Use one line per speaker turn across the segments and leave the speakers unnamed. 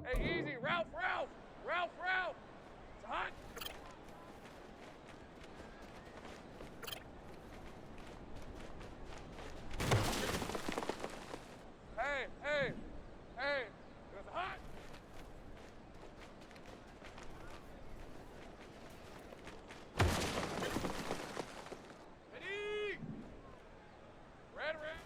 Hey, easy. Ralph, Ralph. Ralph, Ralph. It's hot. Hey, hey, hey. It's hot. Ready. Red, red.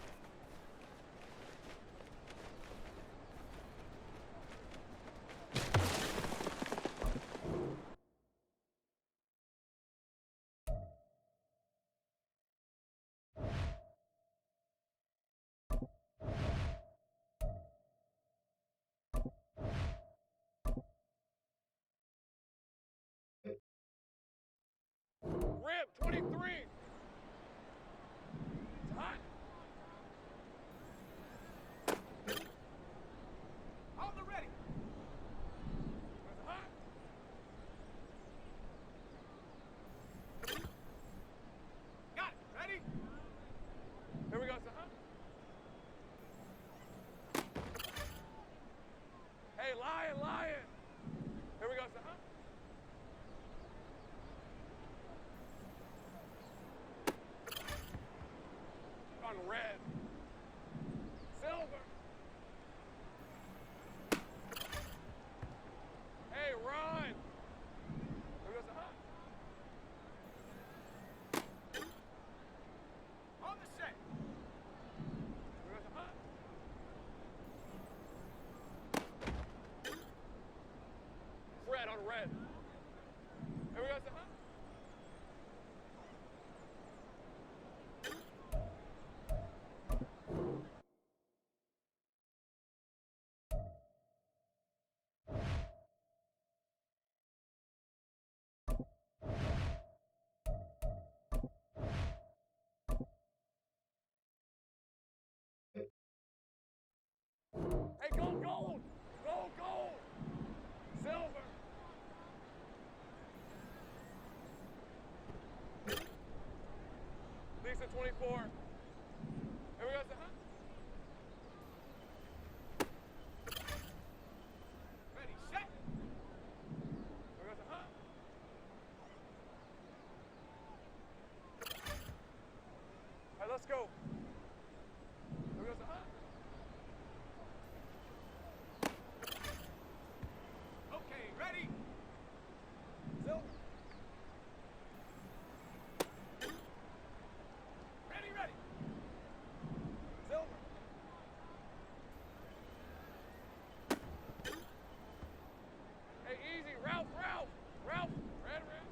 Rip, 23. It's hot. On the ready. It's hot. Got it. Ready? Here we go, son. Hey, lion, lion. Here we go, son. On red. Silver. Hey, run. Here goes the hunt. On the set. Here goes the hunt. Red on red. Here we go, the hunt. Hey, gold, gold! Gold, gold! Silver! Lisa, 24. Here we go, huh? Ready, set! Here we go, huh? All right, let's go. Here we go, huh? Okay, ready? Silver. Ready, ready. Silver. Hey, easy. Ralph, Ralph. Ralph. Red, red.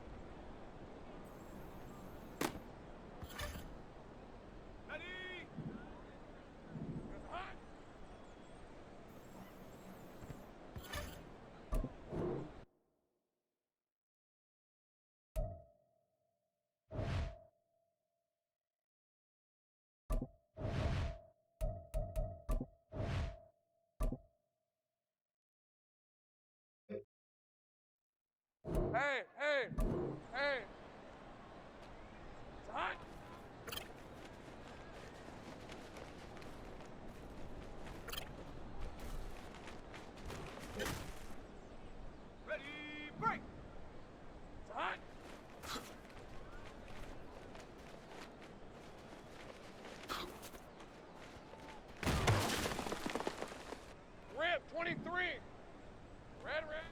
Ready. It's hot. Hey, hey, hey. It's hot. Ready, break. It's hot. Rip, 23. Red, red.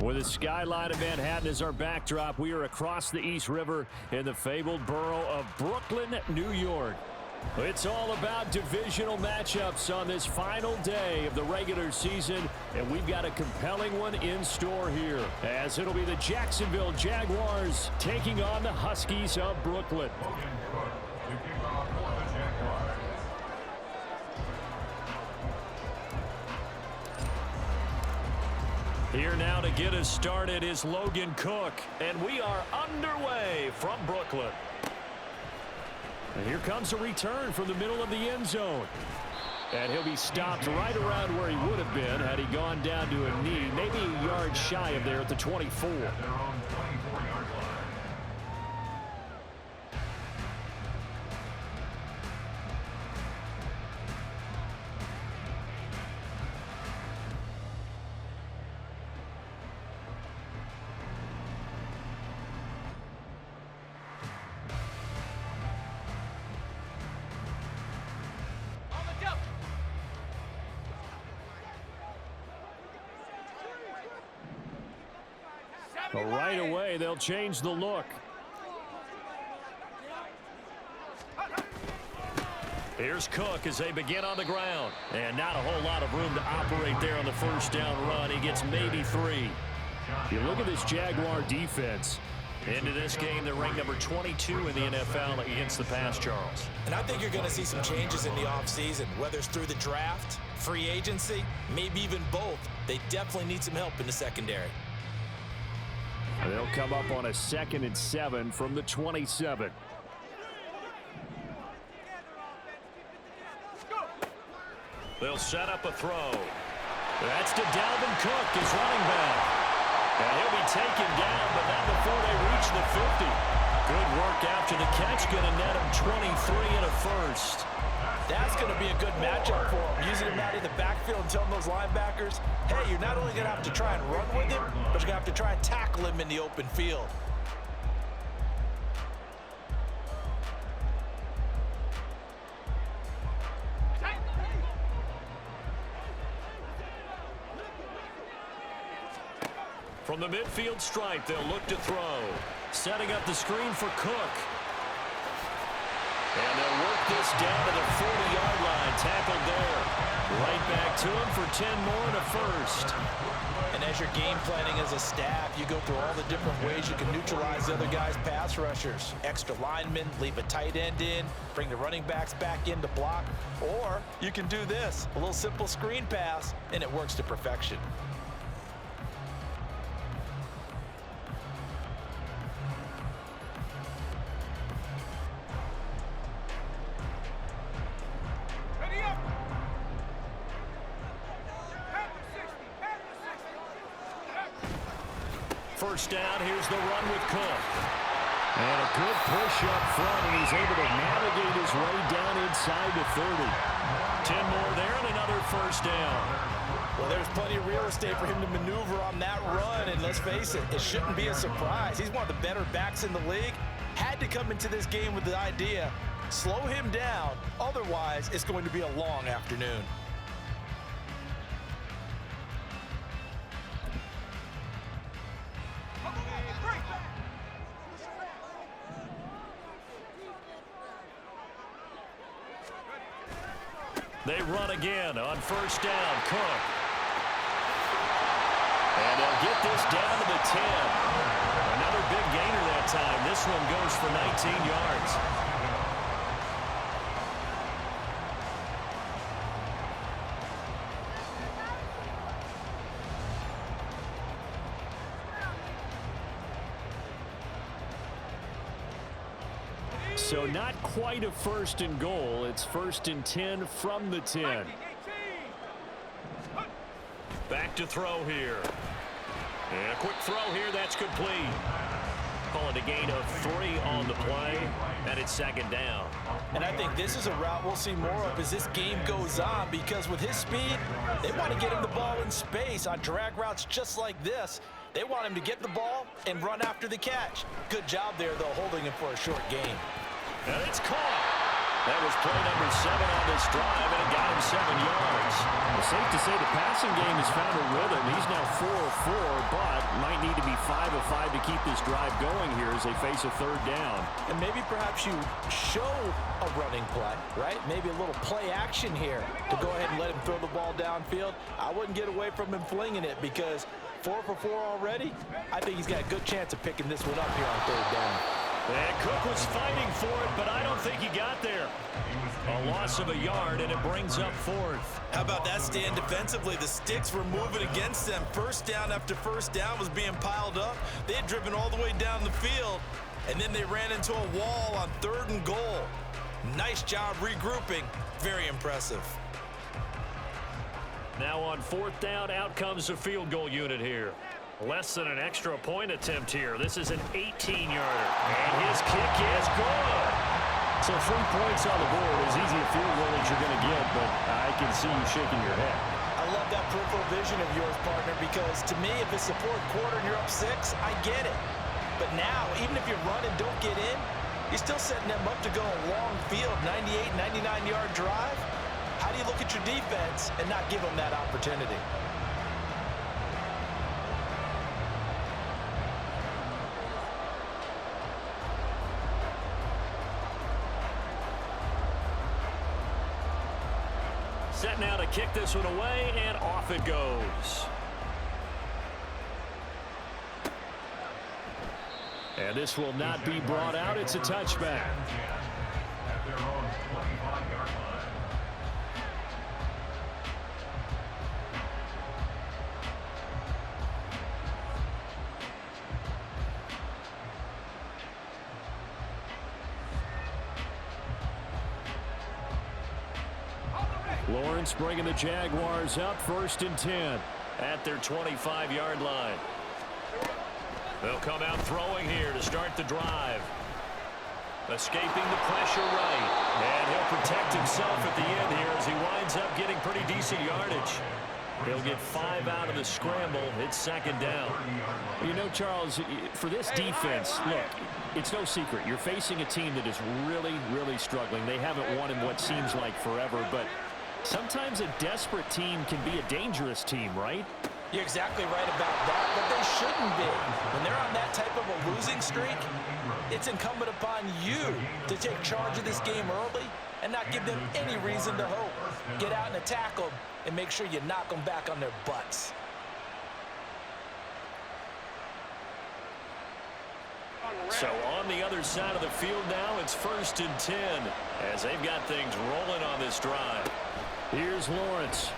With the skyline of Manhattan as our backdrop, we are across the East River in the fabled borough of Brooklyn, New York. It's all about divisional matchups on this final day of the regular season, and we've got a compelling one in store here, as it'll be the Jacksonville Jaguars taking on the Huskies of Brooklyn. Here now to get us started is Logan Cook, and we are underway from Brooklyn. And here comes a return from the middle of the end zone. And he'll be stopped right around where he would have been had he gone down to a knee, maybe a yard shy of there at the 24. But right away, they'll change the look. Here's Cook as they begin on the ground. And not a whole lot of room to operate there on the first down run. He gets maybe 3. You look at this Jaguar defense. Into this game, they're ranked number 22 in the NFL against the pass, Charles.
And I think you're going to see some changes in the offseason, whether it's through the draft, free agency, maybe even both. They definitely need some help in the secondary.
They'll come up on a 2nd and 7 from the 27. They'll set up a throw. That's to Dalvin Cook, his running back. And he'll be taken down, but not before they reach the 50. Good work after the catch, going to net him 23 and a first.
That's going to be a good matchup for him. Using him out in the backfield and telling those linebackers, hey, you're not only going to have to try and run with him, but you're going to have to try and tackle him in the open field.
From the midfield stripe, they'll look to throw. Setting up the screen for Cook. And they'll work this down to the 40-yard line. Tackled there. Right back to him for 10 more and a first.
And as you're game planning as a staff, you go through all the different ways you can neutralize the other guy's pass rushers. Extra linemen, leave a tight end in, bring the running backs back in to block. Or you can do this, a little simple screen pass, and it works to perfection.
First down, here's the run with Cook. And a good push up front, and he's able to navigate his way down inside the 30. 10 more there and another first down.
Well, there's plenty of real estate for him to maneuver on that run, and let's face it, it shouldn't be a surprise. He's one of the better backs in the league. Had to come into this game with the idea, slow him down, otherwise it's going to be a long afternoon.
They run again on first down. Cook. And they'll get this down to the 10. Another big gainer that time. This one goes for 19 yards. So not quite a first and goal. It's 1st and 10 from the 10. Back to throw here. And a quick throw here. That's complete. Call it a gain of 3 on the play. And it's 2nd down.
And I think this is a route we'll see more of as this game goes on, because with his speed, they want to get him the ball in space on drag routes just like this. They want him to get the ball and run after the catch. Good job there, though, holding him for a short gain.
And it's caught. That was play number 7 on this drive, and it got him 7 yards. It's safe to say the passing game has found a rhythm. He's now 4 of 4, but might need to be 5 of 5 to keep this drive going here as they face a 3rd down.
And maybe perhaps you show a running play, right? Maybe a little play action here to go ahead and let him throw the ball downfield. I wouldn't get away from him flinging it because 4 for 4 already. I think he's got a good chance of picking this one up here on 3rd down.
And Cook was fighting for it, but I don't think he got there. A loss of a yard, and it brings up 4th.
How about that stand defensively? The sticks were moving against them. First down after first down was being piled up. They had driven all the way down the field, and then they ran into a wall on 3rd and goal. Nice job regrouping. Very impressive.
Now on 4th down, out comes the field goal unit here. Less than an extra point attempt here. This is an 18-yarder. And his kick is good. So 3 points on the board. As easy a field goal as you're going to get, but I can see you shaking your head.
I love that peripheral vision of yours, partner, because to me, if it's the 4th quarter and you're up 6, I get it. But now, even if you run and don't get in, you're still setting them up to go a long field, 98, 99-yard drive. How do you look at your defense and not give them that opportunity?
Set now to kick this one away, and off it goes. And this will not be brought out. It's a touchback.
At their own 25-yard line.
Lawrence bringing the Jaguars up 1st and 10 at their 25-yard line. They'll come out throwing here to start the drive. Escaping the pressure right. And he'll protect himself at the end here as he winds up getting pretty decent yardage. He'll get 5 out of the scramble. It's 2nd down.
You
know, Charles, for this defense, look, it's no secret. You're facing a team that is really, really struggling. They haven't won in what seems like forever, but sometimes a desperate team can be a dangerous team, right?
You're exactly right about that, but they shouldn't be. When they're on that type of a losing streak, it's incumbent upon you to take charge of this game early and not give them any reason to hope. Get out and attack them and make sure you knock them back on their butts.
So on the other side of the field now, it's 1st and 10 as they've got things rolling on this drive. Here's Lawrence.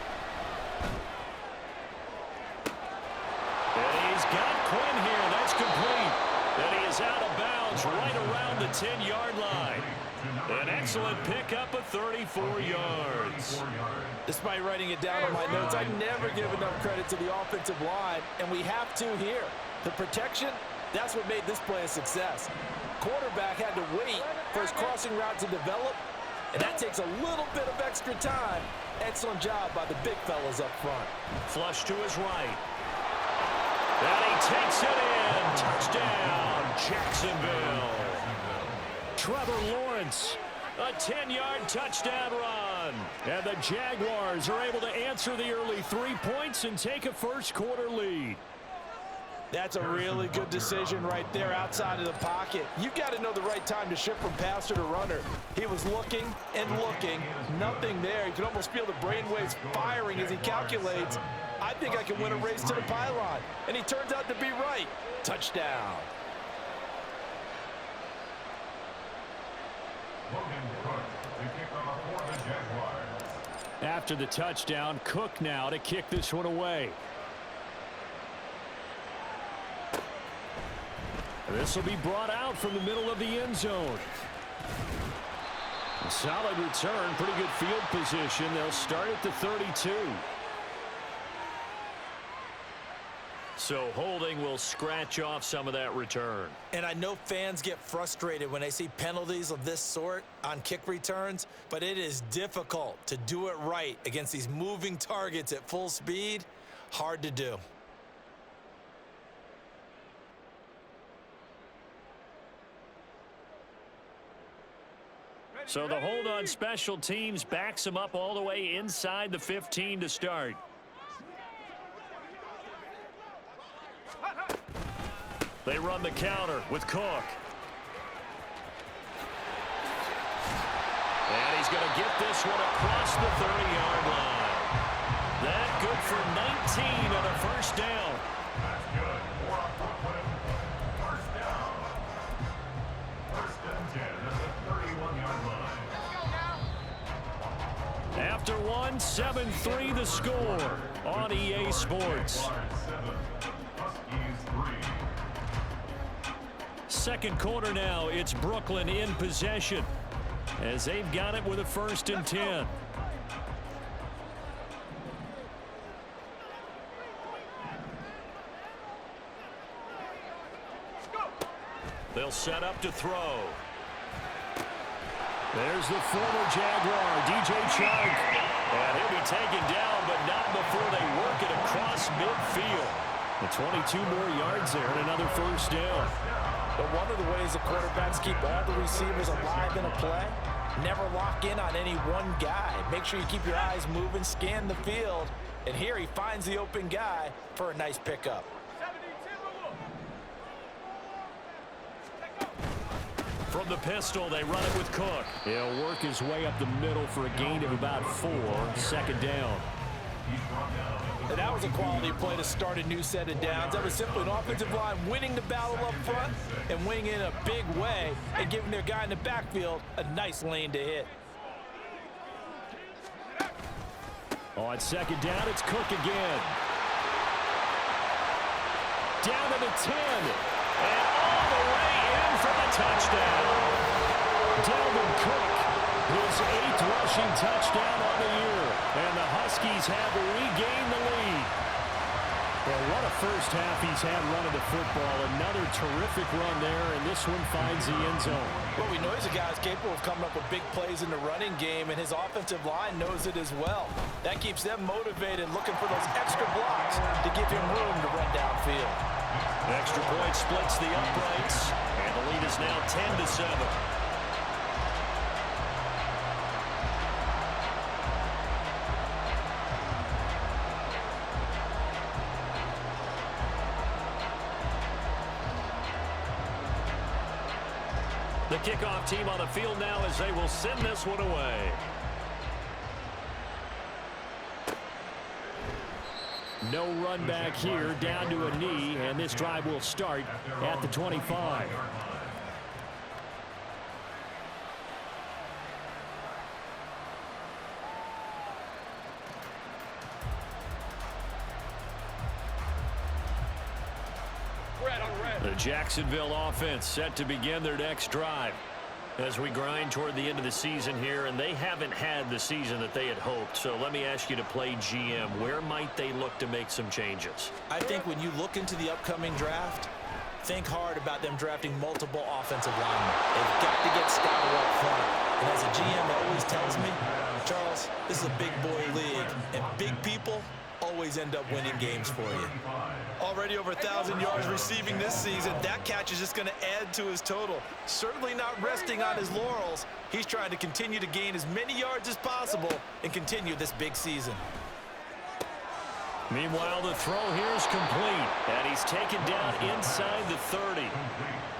And he's got Quinn here. That's complete. And he is out of bounds right around the 10-yard line. An excellent pickup of 34 yards.
Despite writing it down on my notes, I never give enough credit to the offensive line, and we have to here. The protection, that's what made this play a success. Quarterback had to wait for his crossing route to develop, and that takes a little bit of extra time. Excellent job by the big fellas up front.
Flush to his right. And he takes it in. Touchdown, Jacksonville. Trevor Lawrence, a 10-yard touchdown run. And the Jaguars are able to answer the early 3 points and take a first-quarter lead.
That's a really good decision right there outside of the pocket. You've got to know the right time to shift from passer to runner. He was looking and looking. Nothing there. You can almost feel the brainwaves firing as he calculates. I think I can win a race to the pylon. And he turns out to be right. Touchdown.
After the touchdown, Cook now to kick this one away. This will be brought out from the middle of the end zone. A solid return, pretty good field position. They'll start at the 32. So holding will scratch off some of that return.
And I know fans get frustrated when they see penalties of this sort on kick returns, but it is difficult to do it right against these moving targets at full speed. Hard to do.
So the hold on special teams backs him up all the way inside the 15 to start. They run the counter with Cook. And he's going to get this one across the 30-yard line. That good for 19 and a first down.
That's good. More on Brooklyn. First down. First and 10 at the 31-yard line.
After one, 7-3 the score on EA Sports.
Huskies 3.
Second quarter now, it's Brooklyn in possession as they've got it with a first and 10. They'll set up to throw. There's the former Jaguar, DJ Chark. And he'll be taken down, but not before they work it across midfield. The 22 more yards there and another first down.
But one of the ways the quarterbacks keep all the receivers alive in a play, never lock in on any one guy. Make sure you keep your eyes moving, scan the field. And here he finds the open guy for a nice pickup.
From the pistol, they run it with Cook. He'll work his way up the middle for a gain of about 4. Second down.
And that was a quality play to start a new set of downs. That was simply an offensive line winning the battle up front and winning in a big way and giving their guy in the backfield a nice lane to hit.
On second down, it's Cook again. Down to the 10. And all the way in for the touchdown. Dalvin Cook, his 8th rushing touchdown on the year. And the Huskies have regained the lead. Well, what a first half he's had running the football. Another terrific run there, and this one finds the end zone.
Well, we know he's a guy who's capable of coming up with big plays in the running game, and his offensive line knows it as well. That keeps them motivated, looking for those extra blocks to give him room to run downfield.
Extra point splits the uprights, and the lead is now 10-7. The kickoff team on the field now as they will send this one away. No run back here, down to a knee, and this drive will start at the 25. The Jacksonville offense set to begin their next drive as we grind toward the end of the season here, and they haven't had the season that they had hoped. So let me ask you to play GM. Where might they look to make some changes?
I think when you look into the upcoming draft, think hard about them drafting multiple offensive linemen. They've got to get scouted up front. And as a GM always tells me, Charles, this is a big boy league, and big people always end up winning games for you. Already over 1,000 yards receiving this season. That catch is just going to add to his total. Certainly not resting on his laurels. He's trying to continue to gain as many yards as possible and continue this big season.
Meanwhile, the throw here is complete, and he's taken down inside the 30.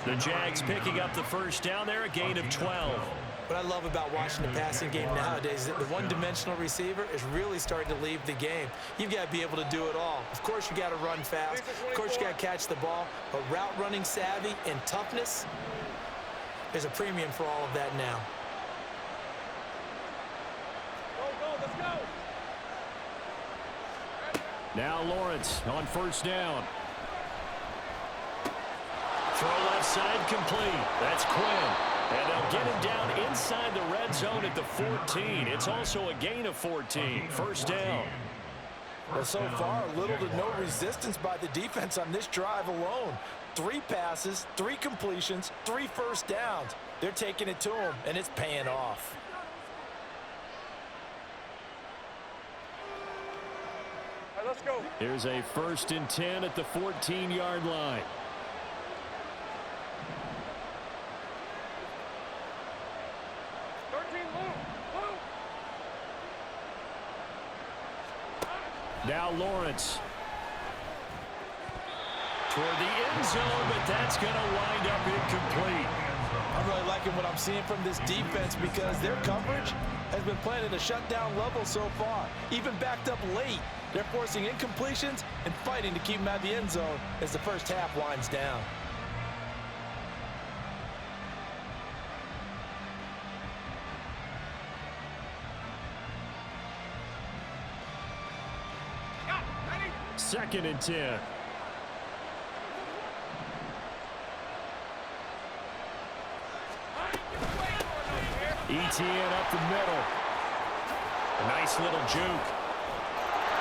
The Jags picking up the first down there, a gain of 12.
What I love about watching the passing game nowadays is that the one-dimensional receiver is really starting to leave the game. You've got to be able to do it all. Of course, you got to run fast. Of course, you got to catch the ball. But route running savvy and toughness, there's a premium for all of that now.
Let's go.
Now Lawrence on first down. Throw left side complete. That's Quinn. And they'll get him down inside the red zone at the 14. It's also a gain of 14. First down.
Well, so far, little to no resistance by the defense on this drive alone. 3 passes, 3 completions, 3 first downs. They're taking it to him, and it's paying off.
All right, let's go.
Here's a 1st and 10 at the 14-yard line. Now Lawrence. Toward the end zone, but that's going to wind up incomplete.
I'm really liking what I'm seeing from this defense because their coverage has been playing at a shutdown level so far. Even backed up late, they're forcing incompletions and fighting to keep them out of the end zone as the first half winds down.
Second and 10. ETN up the middle. A nice little juke.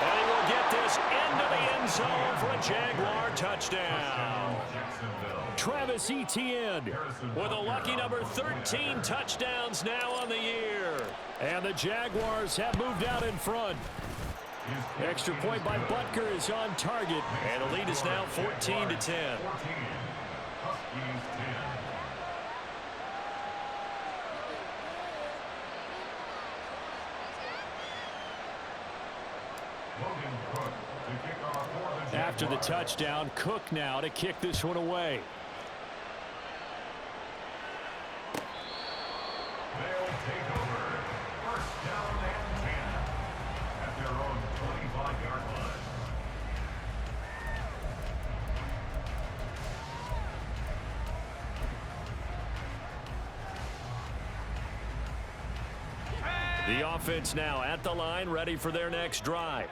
And he will get this into the end zone for a Jaguar touchdown. Travis Etienne with a lucky number 13 touchdowns now on the year. And the Jaguars have moved out in front. Extra point by Butker is on target. And the lead is now 14-10.
Huskies 10.
After the touchdown, Cook now to kick this one away.
They'll take over. First down and 10 at their own 25-yard line.
The offense now at the line, ready for their next drive.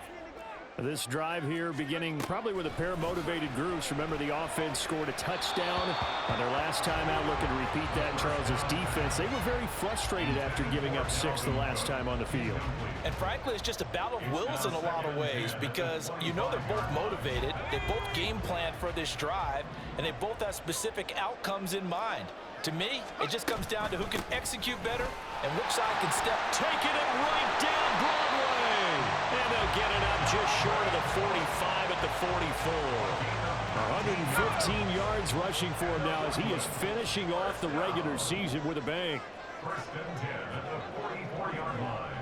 This drive here beginning probably with a pair of motivated groups. Remember, the offense scored a touchdown on their last time out, looking to repeat that in Charles's defense. They were very frustrated after giving up 6 the last time on the field.
And frankly, it's just a battle of wills in a lot of ways because you know they're both motivated, they both game plan for this drive, and they both have specific outcomes in mind. To me, it just comes down to who can execute better and which side can step.
Taking it right down Broadway. And they'll get it up just short of the 45 at the 44. 115 yards rushing for him now as he is finishing off the regular season with a bang.
First and 10 at the 44-yard line.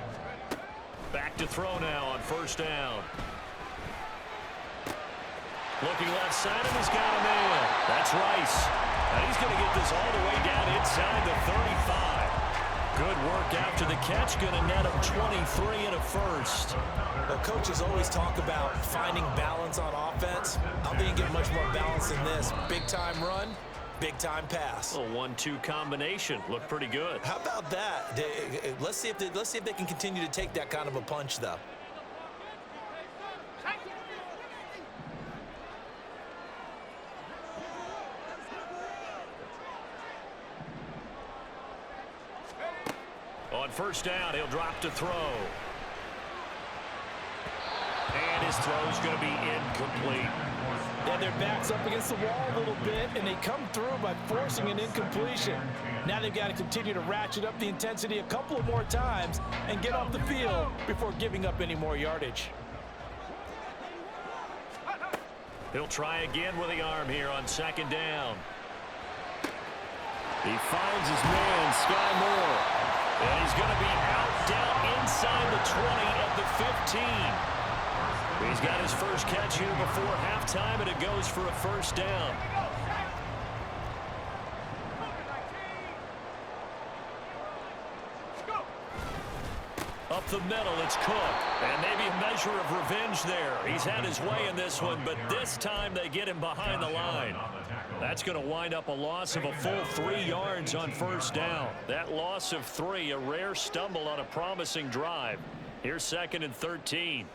Back to throw now on first down. Looking left side, and he's got a man. That's Rice. And he's going to get this all the way down inside the 35. Good work after the catch. Going to net him 23 and a first.
Well, coaches always talk about finding balance on offense. I don't think you get much more balance than this. Big-time run, big-time pass.
A 1-2 combination. Looked pretty good.
How about that? Let's see if they can continue to take that kind of a punch, though.
On first down, he'll drop to throw. And his throw's going to be incomplete.
Yeah, their back's up against the wall a little bit, and they come through by forcing an incompletion. Now they've got to continue to ratchet up the intensity a couple of more times and get off the field before giving up any more yardage.
He'll try again with the arm here on second down. He finds his man, Sky Moore. And he's going to be out down inside the 20 at the 15. He's got his first catch here before halftime, and it goes for a first down. Up the middle, it's Cook. And maybe a measure of revenge there. He's had his way in this one, but this time they get him behind the line. That's going to wind up a loss of a full 3 yards on first down. That loss of 3, a rare stumble on a promising drive. Here's second and 13.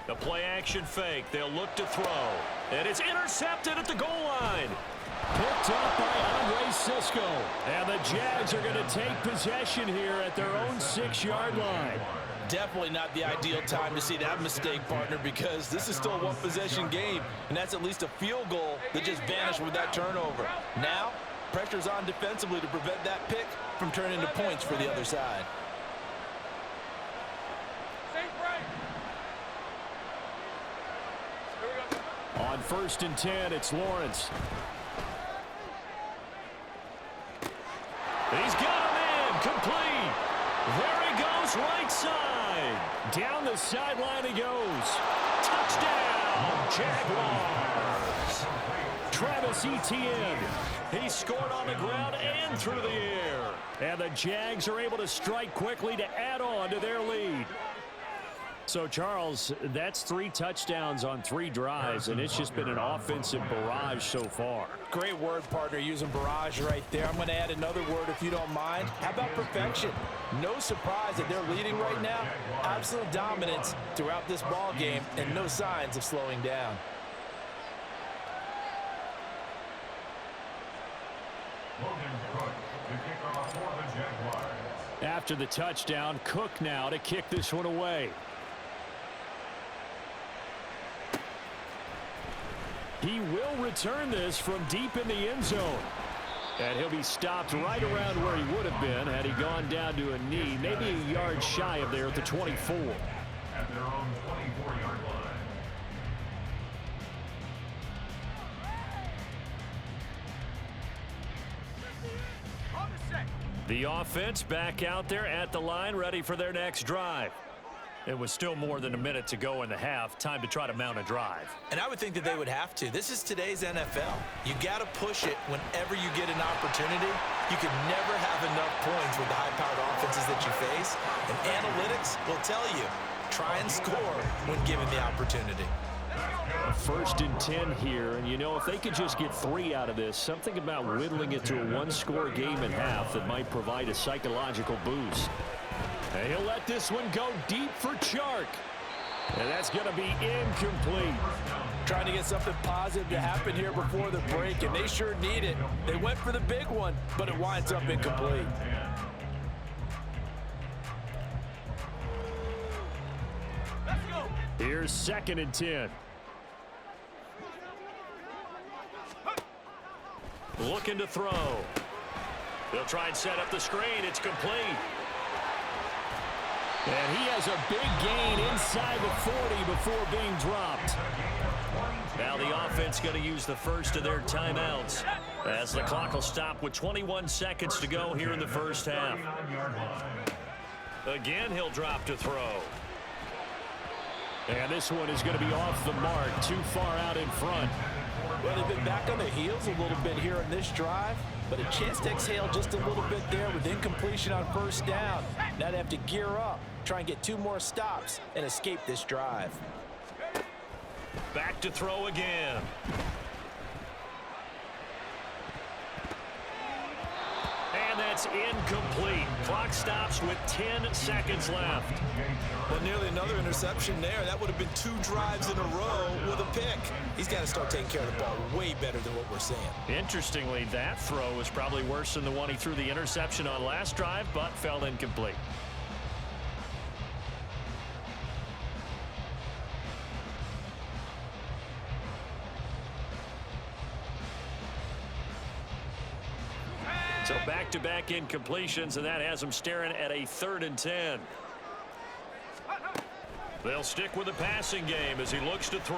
The play action fake. They'll look to throw. And it's intercepted at the goal line. Picked up by Andre Cisco. And the Jags are going to take possession here at their own 6-yard line.
Definitely not the ideal time to see that mistake, partner, because this is still a one-possession game, and that's at least a field goal that just vanished with that turnover. Now, pressure's on defensively to prevent that pick from turning into points for the other side.
On first and 10, it's Lawrence. He's got him in, complete. There he goes, right side. Down the sideline he goes. Touchdown, Jaguars. Travis Etienne. He scored on the ground and through the air. And the Jags are able to strike quickly to add on to their lead. So, Charles, that's 3 touchdowns on 3 drives, and it's just been an offensive barrage so far.
Great word, partner, using barrage right there. I'm going to add another word if you don't mind. How about perfection? No surprise that they're leading right now. Absolute dominance throughout this ball game and no signs of slowing down.
After the touchdown, Cook now to kick this one away. He will return this from deep in the end zone. And he'll be stopped right around where he would have been had he gone down to a knee, maybe a yard shy of there at the 24.
At their own 24-yard line.
The offense back out there at the line, ready for their next drive. It was still more than a minute to go in the half. Time to try to mount a drive.
And I would think that they would have to. This is today's NFL. You got to push it whenever you get an opportunity. You can never have enough points with the high-powered offenses that you face. And analytics will tell you, try and score when given the opportunity.
1st and 10 here, and you know, if they could just get 3 out of this, something about whittling it to a 1-score game at half that might provide a psychological boost. And he'll let this one go deep for Chark. And that's going to be incomplete.
Trying to get something positive to happen here before the break, and they sure need it. They went for the big one, but it winds up incomplete.
Here's 2nd and 10. Looking to throw. They'll try and set up the screen. It's complete. And he has a big gain inside the 40 before being dropped. Now the offense going to use the first of their timeouts as the clock will stop with 21 seconds to go here in the first half. Again, he'll drop to throw. And this one is going to be off the mark, too far out in front.
Well, they've been back on their heels a little bit here in this drive, but a chance to exhale just a little bit there with incompletion on 1st down. Now they have to gear up, try and get 2 more stops, and escape this drive.
Back to throw again. And that's incomplete. Clock stops with 10 seconds left.
Well, nearly another interception there. That would have been 2 drives in a row with a pick. He's got to start taking care of the ball way better than what we're seeing.
Interestingly, that throw was probably worse than the one he threw the interception on last drive, but fell incomplete. So back-to-back incompletions, and that has them staring at a 3rd and 10. They'll stick with the passing game as he looks to throw.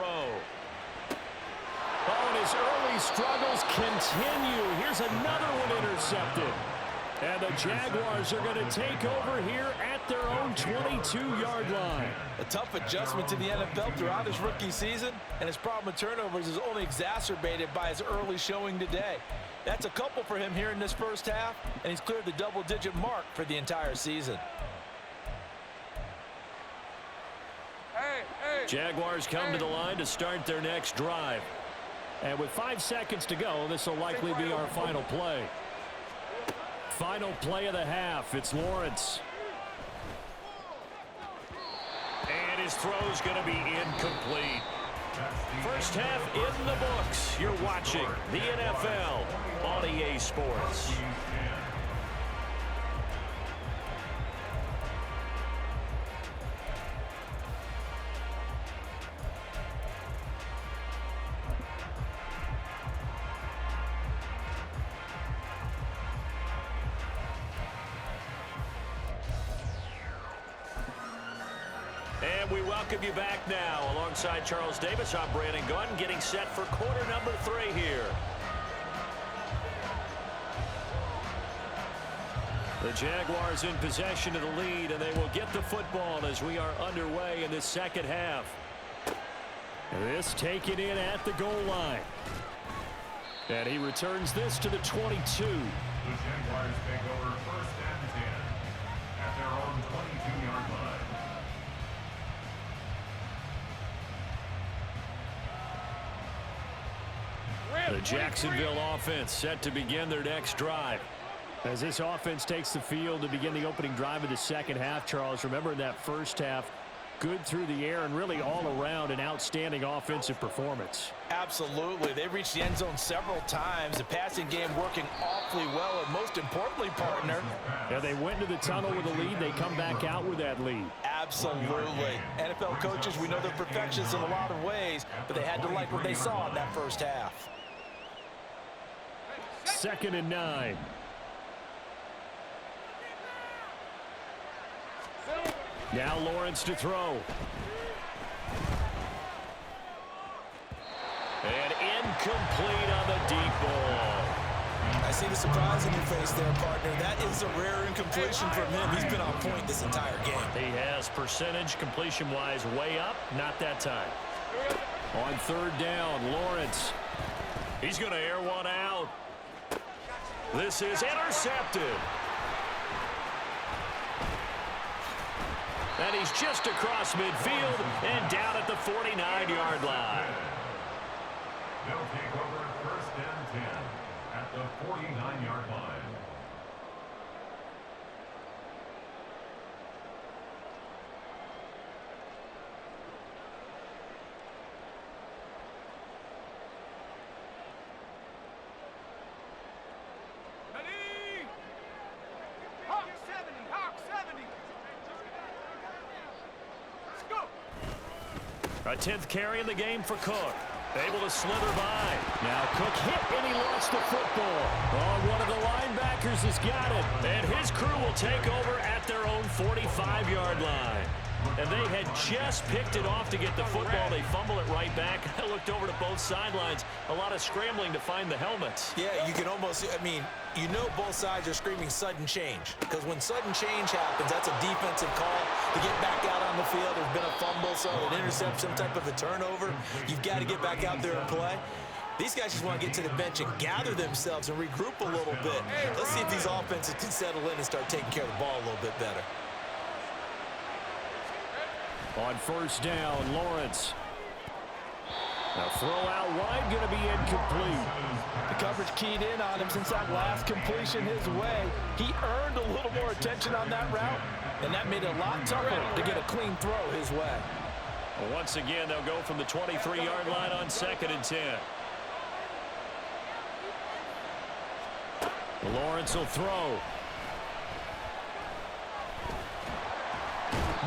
Oh, and his early struggles continue. Here's another one intercepted. And the Jaguars are going to take over here at their own 22-yard line.
A tough adjustment to the NFL throughout his rookie season, and his problem with turnovers is only exacerbated by his early showing today. That's a couple for him here in this first half, and he's cleared the double-digit mark for the entire season.
Jaguars come to the line to start their next drive. And with 5 seconds to go, this will likely be our final play. Final play of the half. It's Lawrence. And his throw's going to be incomplete. First half in the books. You're watching the NFL on EA Sports. And we welcome you back now. Alongside Charles Davis, I'm Brandon Gunn, getting set for quarter number 3 here. The Jaguars in possession of the lead, and they will get the football as we are underway in the second half. This taken in at the goal line. And he returns this to the 22.
The Jaguars take over 1st and 10 at their own 22-yard line.
The Jacksonville offense set to begin their next drive. As this offense takes the field to begin the opening drive of the second half, Charles, remember in that first half, good through the air and really all around an outstanding offensive performance.
Absolutely. They reached the end zone several times. The passing game working awfully well, and most importantly, partner.
Yeah, they went into the tunnel with a lead. They come back out with that lead.
Absolutely. NFL coaches, we know they're perfectionists in a lot of ways, but they had to like what they saw in that first half.
2nd and 9. Now Lawrence to throw. And incomplete on the deep ball.
I see the surprise in your face there, partner. That is a rare incompletion from him. He's been on point this entire game.
He has percentage completion-wise way up. Not that time. On 3rd down, Lawrence. He's going to air one out. This is intercepted. And he's just across midfield and down at the 49-yard line.
They'll take over 1st and 10 at the 49-yard line.
A 10th carry in the game for Cook. Able to slither by. Now Cook hit and he lost the football. Oh, one of the linebackers has got it. And his crew will take over at their own 45-yard line. And they had just picked it off to get the football. They fumble it right back. I looked over to both sidelines. A lot of scrambling to find the helmets.
Yeah, you can almost, I mean, you know both sides are screaming sudden change. Because when sudden change happens, that's a defensive call to get back out on the field. There's been a fumble, so an intercept, some type of a turnover. You've got to get back out there and play. These guys just want to get to the bench and gather themselves and regroup a little bit. Let's see if these offenses can settle in and start taking care of the ball a little bit better.
On 1st down, Lawrence. Now throw out wide, going to be incomplete.
The coverage keyed in on him since that last completion his way. He earned a little more attention on that route, and that made it a lot tougher to get a clean throw his way.
Well, once again, they'll go from the 23-yard line on 2nd and 10. Lawrence will throw.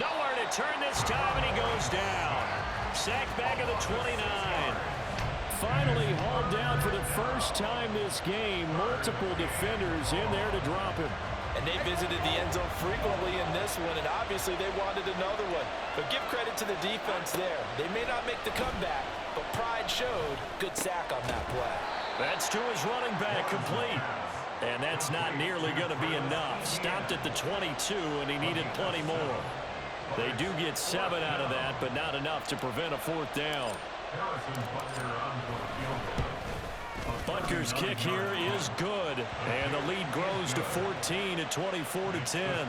Nowhere to turn this time, and he goes down. Sacked back of the 29. Finally hauled down for the first time this game. Multiple defenders in there to drop him.
And they visited the end zone frequently in this one, and obviously they wanted another one. But give credit to the defense there. They may not make the comeback, but pride showed. Good sack on that play.
That's to his running back, complete. And that's not nearly going to be enough. Stopped at the 22, and he needed plenty more. They do get 7 out of that, but not enough to prevent a 4th down. Butker's kick here is good, and the lead grows to 14 at 24-10.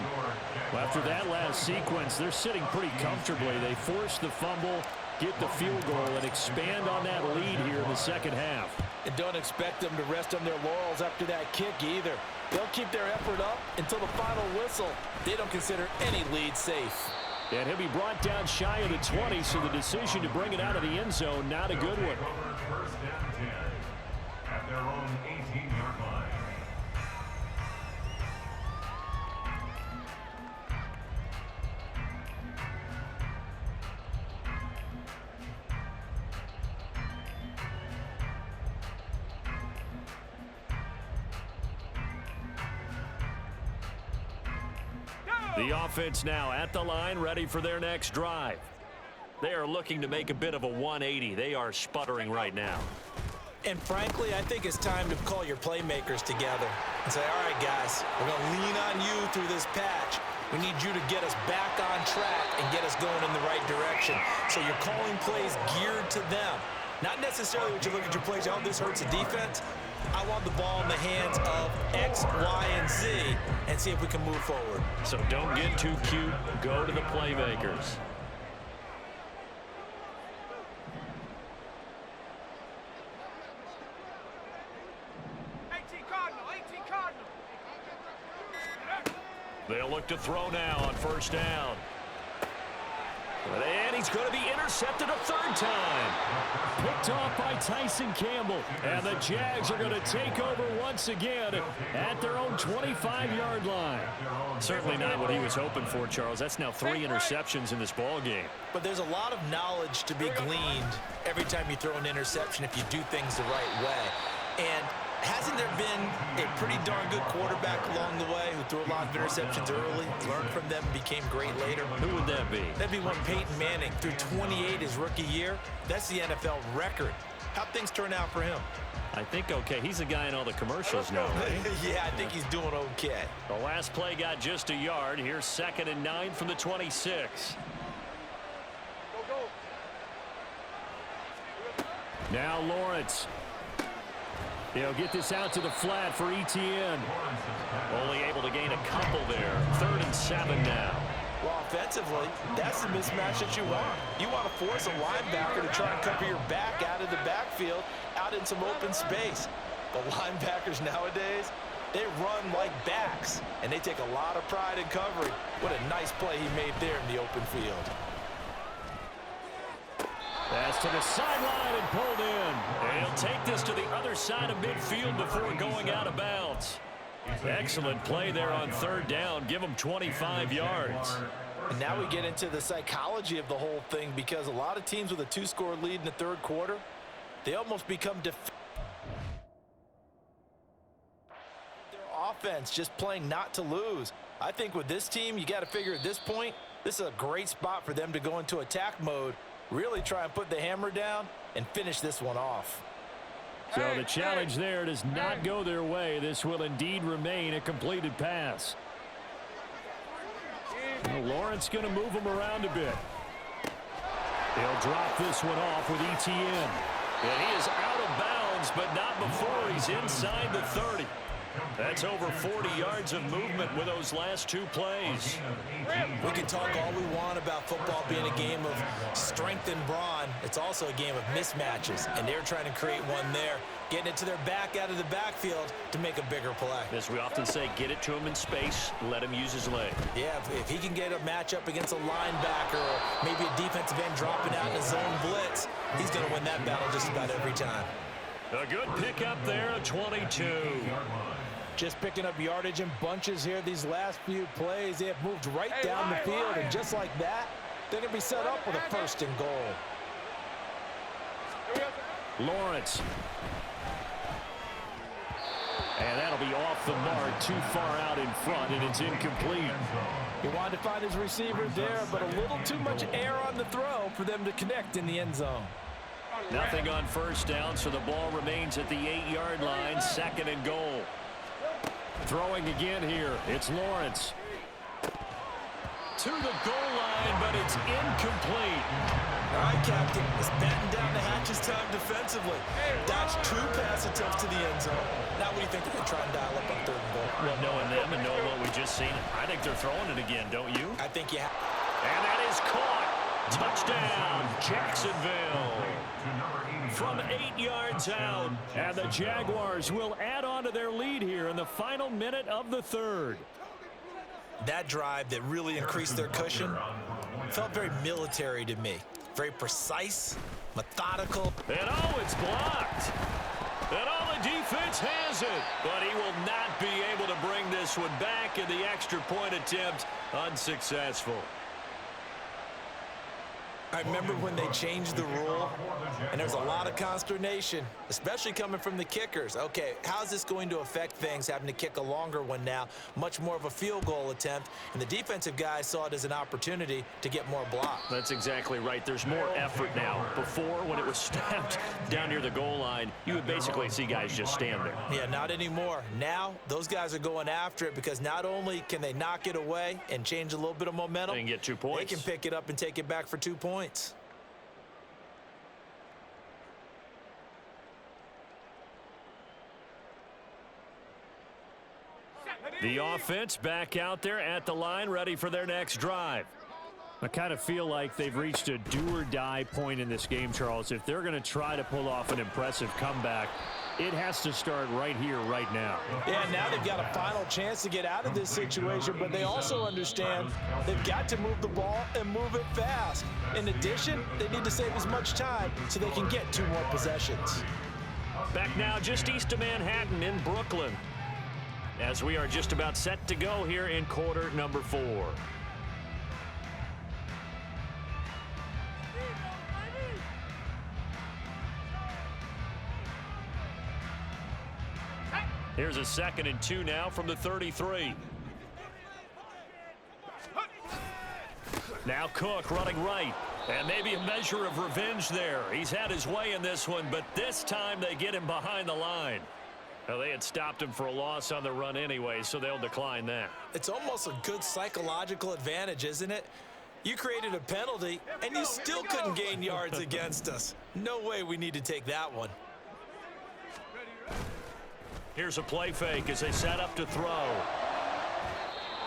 After that last sequence, they're sitting pretty comfortably. They force the fumble, get the field goal, and expand on that lead here in the second half.
And don't expect them to rest on their laurels after that kick either. They'll keep their effort up until the final whistle. They don't consider any lead safe.
And he'll be brought down shy of the 20, so the decision to bring it out of the end zone, not a good one.
1st and 10 at their own 18-yard line.
The offense now at the line, ready for their next drive. They are looking to make a bit of a 180. They are sputtering right now.
And frankly, I think it's time to call your playmakers together and say, all right, guys, we're going to lean on you through this patch. We need you to get us back on track and get us going in the right direction. So you're calling plays geared to them. Not necessarily when you look at your plays, oh, this hurts the defense. I want the ball in the hands of X, Y, and Z and see if we can move forward.
So don't get too cute. Go to the playmakers. They'll look to throw now on first down. And he's going to be intercepted a third time. Picked off by Tyson Campbell. And the Jags are going to take over once again at their own 25-yard line. Certainly not what he was hoping for, Charles. That's now 3 interceptions in this ball game.
But there's a lot of knowledge to be gleaned every time you throw an interception if you do things the right way. And hasn't there been a pretty darn good quarterback along the way who threw a lot of interceptions early, learned from them, and became great later?
Who would that be?
That'd be one Peyton Manning, threw 28 his rookie year. That's the NFL record. How'd things turn out for him?
I think okay. He's the guy in all the commercials now, right?
Yeah, I think he's doing okay.
The last play got just a yard. Here's 2nd and 9 from the 26. Now Lawrence. He'll get this out to the flat for Etienne. Only able to gain a couple there. 3rd and 7 now.
Well, offensively, that's the mismatch that you want. You want to force a linebacker to try and cover your back out of the backfield, out in some open space. The linebackers nowadays, they run like backs, and they take a lot of pride in covering. What a nice play he made there in the open field.
Pass to the sideline and pulled in. And he'll take this to the other side of midfield before going out of bounds. Excellent play there on 3rd down. Give him 25 yards.
And now we get into the psychology of the whole thing, because a lot of teams with a 2-score lead in the 3rd quarter, they almost become their offense, just playing not to lose. I think with this team, you got to figure at this point, this is a great spot for them to go into attack mode, really try and put the hammer down and finish this one off.
So the challenge there does not go their way. This will indeed remain a completed pass. Well, Lawrence going to move him around a bit. He'll drop this one off with Etienne. And he is out of bounds, but not before he's inside the 30. That's over 40 yards of movement with those last 2 plays.
We can talk all we want about football being a game of strength and brawn. It's also a game of mismatches, and they're trying to create one there, getting it to their back out of the backfield to make a bigger play.
As we often say, get it to him in space, let him use his leg.
Yeah, if he can get a matchup against a linebacker or maybe a defensive end dropping out in a zone blitz, he's going to win that battle just about every time.
A good pickup there, 22.
Just picking up yardage in bunches here these last few plays. They have moved right down the field, and just like that, they're going to be set up with a 1st and goal.
Lawrence. And that'll be off the mark, too far out in front, and it's incomplete.
He wanted to find his receiver there, but a little too much air on the throw for them to connect in the end zone.
Nothing on first down, so the ball remains at the 8-yard line, 2nd and goal. Throwing again here, it's Lawrence. To the goal line, but it's incomplete.
All right, Captain, it's batten down the hatches time defensively. Dodged 2 pass attempts to the end zone. Now what do you think they're going to try and dial up on 3rd and goal?
Well, knowing them and knowing what we just seen, I think they're throwing it again, don't you?
I think you have.
And that is caught. Touchdown, Jacksonville. From 8 yards out, and the Jaguars will add on to their lead here in the final minute of the 3rd.
That drive that really increased their cushion felt very military to me. Very precise, methodical.
And it's blocked. And the defense has it. But he will not be able to bring this one back, in the extra point attempt unsuccessful.
I remember when they changed the rule And there's a lot of consternation, especially coming from the kickers. Okay, how's this going to affect things, having to kick a longer one now, much more of a field goal attempt, and the defensive guys saw it as an opportunity to get more block.
That's exactly right. There's more effort now. Before, when it was snapped down near the goal line, you would basically see guys just stand there.
Yeah, not anymore. Now, those guys are going after it because not only can they knock it away and change a little bit of momentum,
They can get 2 points.
they can pick it up and take it back for 2 points.
The offense back out there at the line, ready for their next drive. I kind of feel like they've reached a do-or-die point in this game, Charles. If they're going to try to pull off an impressive comeback, it has to start right here, right now.
Yeah, now they've got a final chance to get out of this situation, but they also understand they've got to move the ball and move it fast. In addition, they need to save as much time so they can get 2 more possessions.
Back now just east of Manhattan in Brooklyn, as we are just about set to go here in quarter number 4. Here's a 2nd and 2 now from the 33. Now Cook running right. And maybe a measure of revenge there. He's had his way in this one, but this time they get him behind the line. Well, they had stopped him for a loss on the run anyway, so they'll decline that.
It's almost a good psychological advantage, isn't it? You created a penalty, and you still couldn't gain yards against us. No way we need to take that one.
Here's a play fake as they set up to throw.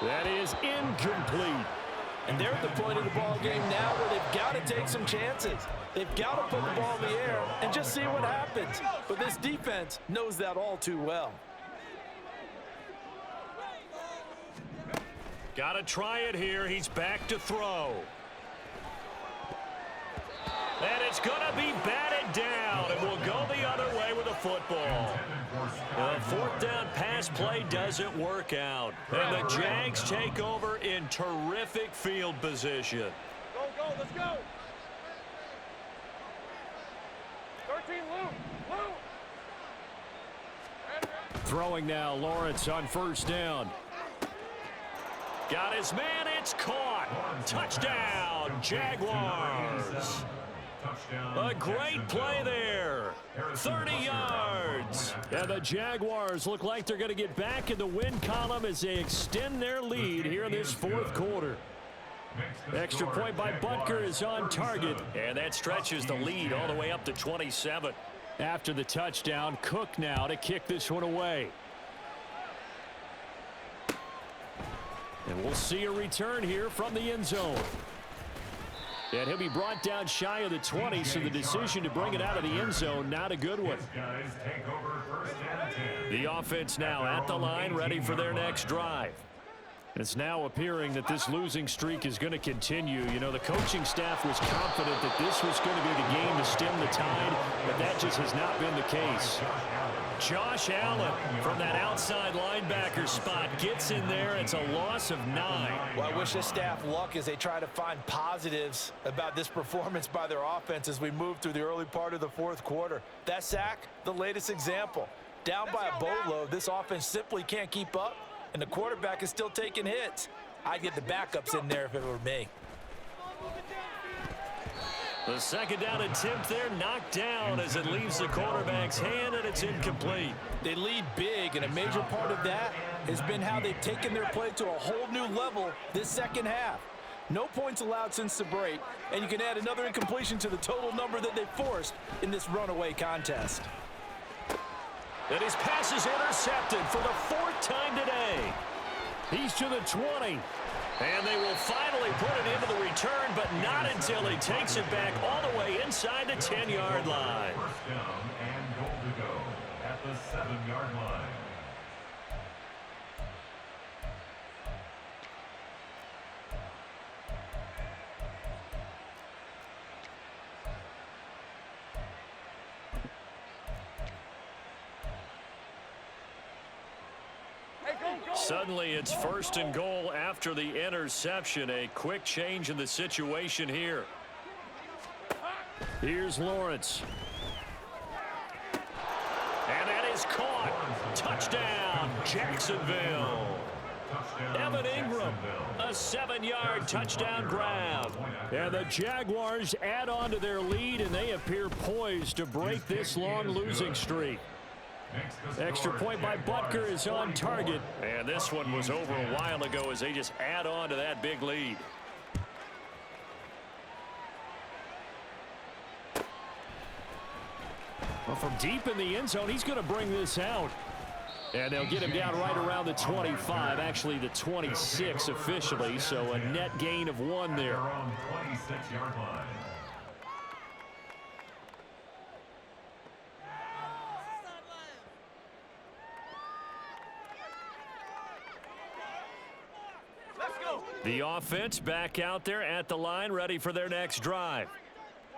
That is incomplete.
And they're at the point of the ball game now where they've got to take some chances. They've got to put the ball in the air and just see what happens. But this defense knows that all too well.
Got to try it here. He's back to throw. And it's going to be batted down, and we'll go the other way with the football. The 4th down pass play doesn't work out. And the Jags take over in terrific field position.
Go, let's go. 13, Lou.
Throwing now, Lawrence on 1st down. Got his man, it's caught. Touchdown, Jaguars. A great play there. 30 yards. And the Jaguars look like they're going to get back in the win column as they extend their lead here in this 4th quarter. Extra point by Butker is on target, and that stretches the lead all the way up to 27. After the touchdown, Cook now to kick this one away. And we'll see a return here from the end zone. And he'll be brought down shy of the 20, so the decision to bring it out of the end zone, not a good one. The offense now at the line, ready for their next drive. It's now appearing that this losing streak is going to continue. You know, the coaching staff was confident that this was going to be the game to stem the tide, but that just has not been the case. Josh Allen from that outside linebacker spot gets in there. It's a loss of 9.
Well, I wish this staff luck as they try to find positives about this performance by their offense as we move through the early part of the 4th quarter. That sack, the latest example. Down by a boatload, this offense simply can't keep up, and the quarterback is still taking hits. I'd get the backups in there if it were me.
The 2nd down attempt there knocked down as it leaves the quarterback's hand, and it's incomplete.
They lead big, and a major part of that has been how they've taken their play to a whole new level this 2nd half. No points allowed since the break, and you can add another incompletion to the total number that they forced in this runaway contest.
And his pass is intercepted for the 4th time today. He's to the 20. And they will finally put it into the return, but not until he takes it back all the way inside the 10-yard line.
1st down and goal to go at the 7-yard line.
Suddenly it's 1st and goal after the interception. A quick change in the situation here. Here's Lawrence. And that is caught. Touchdown, Jacksonville. Evan Ingram, a 7-yard touchdown grab. And the Jaguars add on to their lead, and they appear poised to break this long losing streak. Extra point by Butker is on target. And this one was over a while ago as they just add on to that big lead. Well, from deep in the end zone, he's going to bring this out. And they'll get him down right around the 25, actually the 26 officially, so a net gain of 1 there. The offense back out there at the line, ready for their next drive.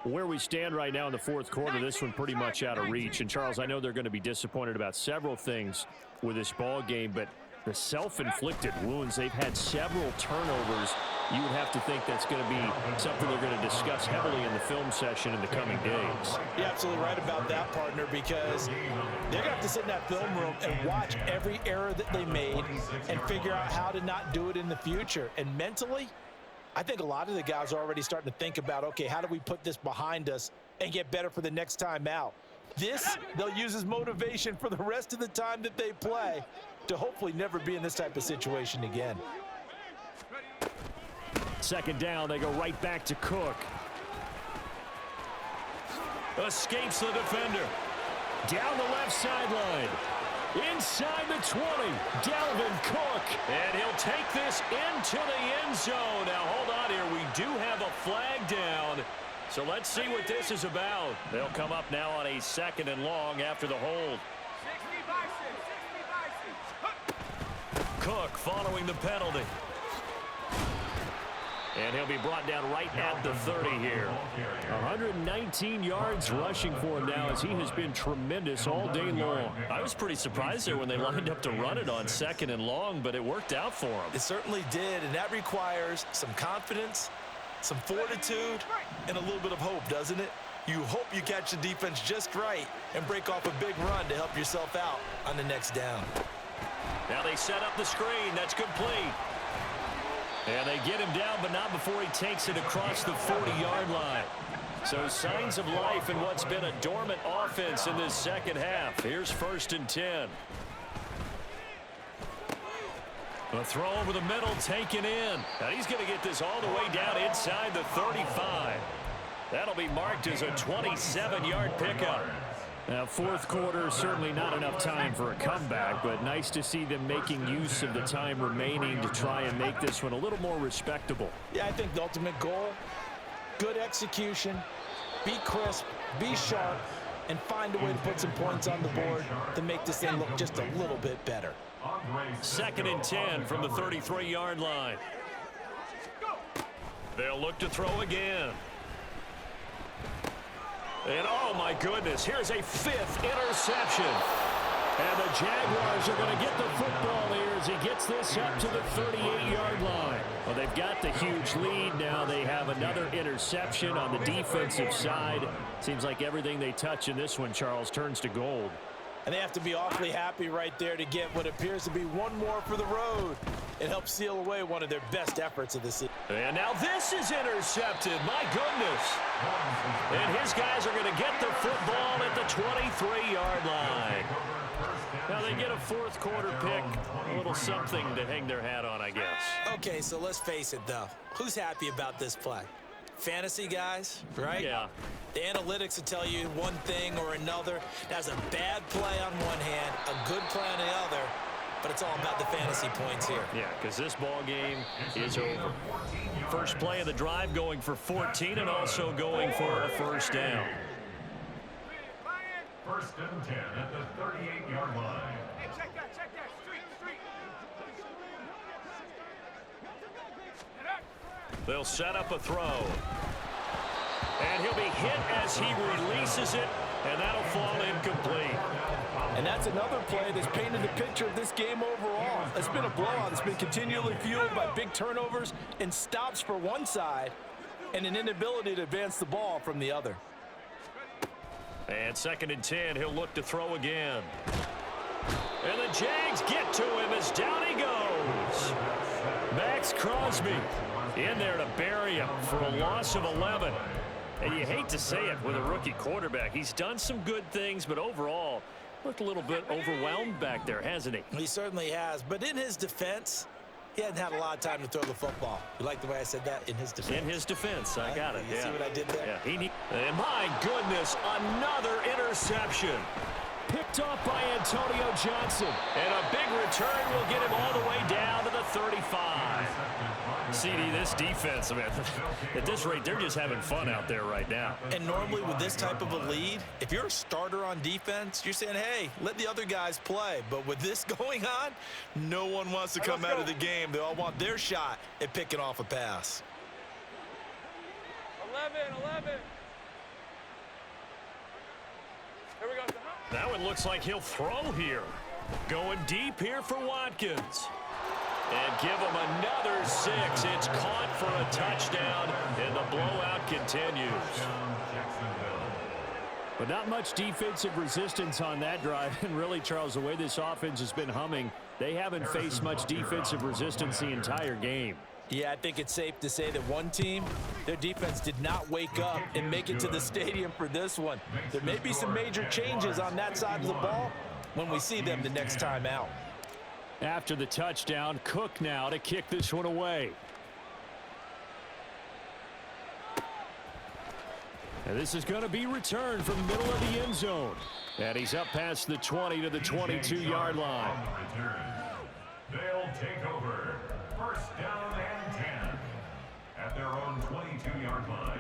Where we stand right now in the fourth quarter, this one pretty much out of reach. And, Charles, I know they're going to be disappointed about several things with this ball game, but the self-inflicted wounds, they've had several turnovers. You would have to think that's going to be something they're going to discuss heavily in the film session in the coming days.
You're absolutely right about that, partner, because they're going to have to sit in that film room and watch every error that they made and figure out how to not do it in the future. And mentally, I think a lot of the guys are already starting to think about, okay, how do we put this behind us and get better for the next time out? This, they'll use as motivation for the rest of the time that they play to hopefully never be in this type of situation again.
Second down, they go right back to Cook. Escapes the defender. Down the left sideline. Inside the 20, Dalvin Cook. And he'll take this into the end zone. Now, hold on here. We do have a flag down. So let's see what this is about. They'll come up now on a 2nd and long after the hold.
60 by 6, 60 by 6.
Cook following the penalty. And he'll be brought down right at the 30 here. 119 yards rushing for him now as he has been tremendous all day long. I was pretty surprised there when they lined up to run it on 2nd and long, but it worked out for him.
It certainly did, and that requires some confidence, some fortitude, and a little bit of hope, doesn't it? You hope you catch the defense just right and break off a big run to help yourself out on the next down.
Now they set up the screen. That's complete. And they get him down, but not before he takes it across the 40-yard line. So signs of life in what's been a dormant offense in this second half. Here's 1st and 10. A throw over the middle, taken in. And he's going to get this all the way down inside the 35. That'll be marked as a 27-yard pickup. Now, fourth quarter, certainly not enough time for a comeback, but nice to see them making use of the time remaining to try and make this one a little more respectable.
Yeah, I think the ultimate goal, good execution, be crisp, be sharp, and find a way to put some points on the board to make this thing look just a little bit better.
2nd and 10 from the 33-yard line. They'll look to throw again. And, oh, my goodness, here's a 5th interception. And the Jaguars are going to get the football here as he gets this up to the 38-yard line. Well, they've got the huge lead. Now they have another interception on the defensive side. Seems like everything they touch in this one, Charles, turns to gold.
And they have to be awfully happy right there to get what appears to be one more for the road. It helps seal away one of their best efforts of the season.
And now this is intercepted. My goodness. And his guys are going to get the football at the 23-yard line. Now they get a fourth quarter pick. A little something to hang their hat on, I guess.
Okay, so let's face it, though. Who's happy about this play? Fantasy guys, right?
Yeah.
The analytics will tell you one thing or another. That's a bad play on one hand, a good play on the other, but it's all about the fantasy points here.
Yeah, because this ball game is over. First play of the drive going for 14 and also going for a first down.
1st and 10 at the 38-yard line.
Hey, check that. Street.
They'll set up a throw. And he'll be hit as he releases it, and that'll fall incomplete.
And that's another play that's painted the picture of this game overall. It's been a blowout. It's been continually fueled by big turnovers and stops for one side and an inability to advance the ball from the other.
And 2nd and 10, he'll look to throw again. And the Jags get to him as down he goes. Max Crosby in there to bury him for a loss of 11. And you hate to say it with a rookie quarterback. He's done some good things, but overall, looked a little bit overwhelmed back there, hasn't he?
He certainly has. But in his defense, he hadn't had a lot of time to throw the football. You like the way I said that? In his defense.
In his defense. I got it.
You see what I did there?
Yeah. And my goodness, another interception. Picked off by Antonio Johnson. And a big return will get him all the way down to the 35. CD, this defense, man, at this rate, they're just having fun out there right now.
And normally with this type of a lead, if you're a starter on defense, you're saying, hey, let the other guys play. But with this going on, no one wants to come out of the game. They all want their shot at picking off a pass.
11. Here we go.
That one looks like he'll throw here. Going deep here for Watkins. And give him another 6. It's caught for a touchdown, and the blowout continues. But not much defensive resistance on that drive. And really, Charles, the way this offense has been humming, they haven't faced much defensive resistance the entire game.
Yeah, I think it's safe to say that one team, their defense did not wake up and make it to the stadium for this one. There may be some major changes on that side of the ball when we see them the next time out.
After the touchdown, Cook now to kick this one away. And this is going to be returned from the middle of the end zone. And he's up past the 20 to the 22-yard line.
They'll take over. First down and 10 at their own 22-yard line.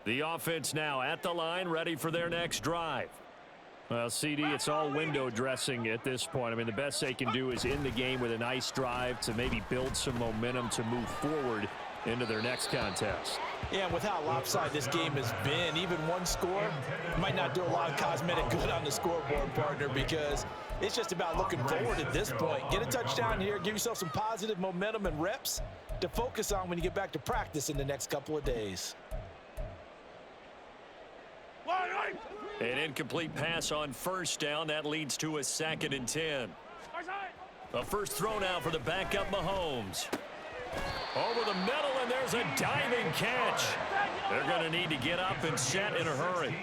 The offense now at the line, ready for their next drive. Well, CD, it's all window dressing at this point. I mean, the best they can do is end the game with a nice drive to maybe build some momentum to move forward into their next contest.
Yeah, and with how lopsided this game has been, even one score might not do a lot of cosmetic good on the scoreboard, partner, because it's just about looking forward at this point. Get a touchdown here, give yourself some positive momentum and reps to focus on when you get back to practice in the next couple of days.
An incomplete pass on first down. That leads to a 2nd and 10. A first throw now for the backup Mahomes. Over the middle, and there's a diving catch. They're going to need to get up and set in a hurry.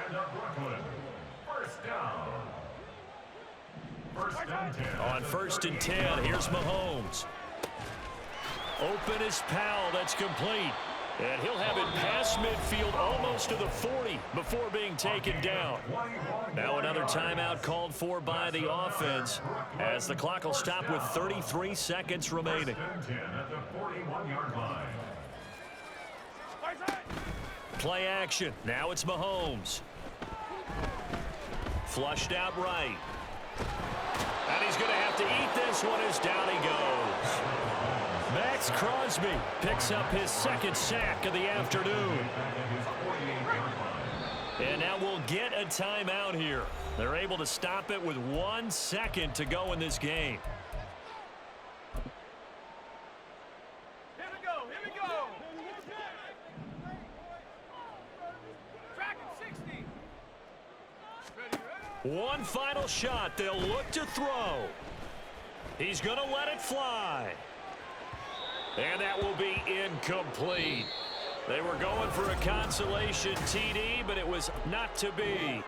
And a Brooklyn first down. First and 10.
On 1st and 10, here's Mahomes. Open is Powell. That's complete. And he'll have it past midfield almost to the 40 before being taken down. Now another timeout called for by the offense as the clock will stop with 33 seconds remaining. Play action. Now it's Mahomes. Flushed out right. And he's going to have to eat this one as down he goes. Max Crosby picks up his 2nd sack of the afternoon. And now we'll get a timeout here. They're able to stop it with 1 second to go in this game.
Here we go. Track at 60.
One final shot. They'll look to throw. He's going to let it fly. And that will be incomplete. They were going for a consolation TD, but it was not to be.